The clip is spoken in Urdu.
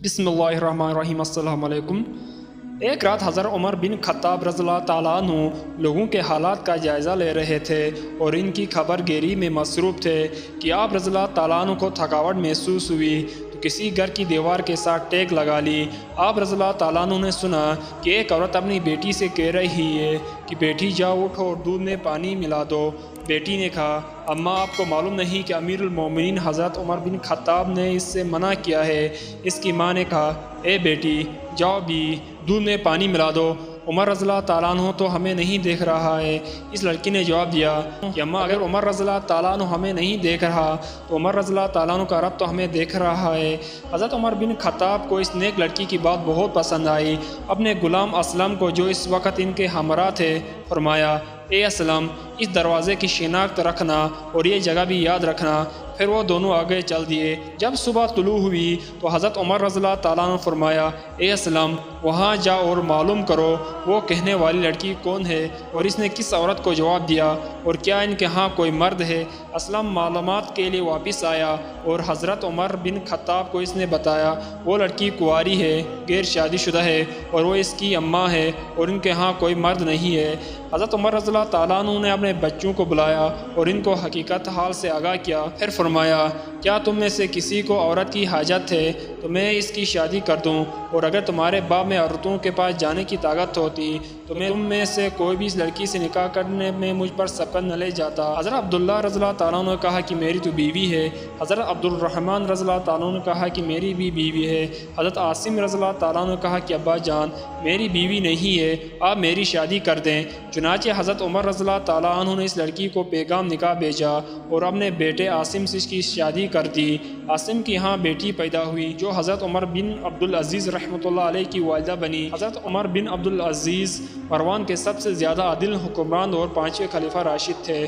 بسم اللہ الرحمن الرحیم۔ السلام علیکم۔ ایک رات حضرت عمر بن خطاب رضی اللہ تعالیٰ عنہ لوگوں کے حالات کا جائزہ لے رہے تھے اور ان کی خبر گیری میں مصروف تھے کہ آپ رضی اللہ تعالیٰ عنہ کو تھکاوٹ محسوس ہوئی تو کسی گھر کی دیوار کے ساتھ ٹیک لگا لی۔ آپ رضی اللہ تعالیٰ عنہ نے سنا کہ ایک عورت اپنی بیٹی سے کہہ رہی ہے کہ بیٹی جاؤ اٹھو اور دودھ میں پانی ملا دو۔ بیٹی نے کہا، اماں آپ کو معلوم نہیں کہ امیر المومنین حضرت عمر بن خطاب نے اس سے منع کیا ہے؟ اس کی ماں نے کہا، اے بیٹی جاؤ بھی دودھ میں پانی ملا دو، عمر رضی اللہ تعالیٰ عنہ تو ہمیں نہیں دیکھ رہا ہے۔ اس لڑکی نے جواب دیا کہ اماں اگر عمر رضی اللہ تعالیٰ عنہ ہمیں نہیں دیکھ رہا تو عمر رضی اللہ تعالیٰ عنہ کا رب تو ہمیں دیکھ رہا ہے۔ حضرت عمر بن خطاب کو اس نیک لڑکی کی بات بہت پسند آئی۔ اپنے غلام اسلم کو جو اس وقت ان کے ہمراہ تھے فرمایا، اے اسلم اس دروازے کی شناخت رکھنا اور یہ جگہ بھی یاد رکھنا۔ پھر وہ دونوں آگے چل دیے۔ جب صبح طلوع ہوئی تو حضرت عمر رضی اللہ تعالیٰ عنہ فرمایا، اے اسلم وہاں جا اور معلوم کرو وہ کہنے والی لڑکی کون ہے اور اس نے کس عورت کو جواب دیا اور کیا ان کے ہاں کوئی مرد ہے۔ اسلم معلومات کے لیے واپس آیا اور حضرت عمر بن خطاب کو اس نے بتایا وہ لڑکی کنواری ہے، غیر شادی شدہ ہے اور وہ اس کی اماں ہے اور ان کے ہاں کوئی مرد نہیں ہے۔ حضرت عمر رضی اللہ تعالیٰ عنہ نے اپنے بچوں کو بلایا اور ان کو حقیقت حال سے آگاہ کیا۔ پھر فرمایا، کیا تم میں سے کسی کو عورت کی حاجت ہے تو میں اس کی شادی کر دوں، اور اگر تمہارے باب میں عورتوں کے پاس جانے کی طاقت ہوتی تو میں تم میں سے کوئی بھی اس لڑکی سے نکاح کرنے میں مجھ پر سبقت نہ لے جاتا۔ حضرت عبداللہ رضی اللہ تعالیٰ عنہ نے کہا کہ میری تو بیوی ہے۔ حضرت عبد الرحمن رضی اللہ تعالیٰ عنہ نے کہا کہ میری بھی بیوی ہے۔ حضرت عاصم رضی اللہ تعالیٰ عنہ نے کہا کہ ابا جان میری بیوی نہیں ہے، آپ میری شادی کر دیں۔ چنانچہ حضرت عمر رضی اللہ تعالیٰ عنہ نے اس لڑکی کو پیغام نکاح بھیجا اور اپنے بیٹے عاصم سے اس کی شادی کر دی۔ عاصم کی یہاں بیٹی پیدا ہوئی جو حضرت عمر بن عبدالعزیز رحمۃ اللہ علیہ کی والدہ بنی۔ حضرت عمر بن عبدالعزیز مروان کے سب سے زیادہ عادل حکمران اور 5ویں خلیفہ راشد تھے۔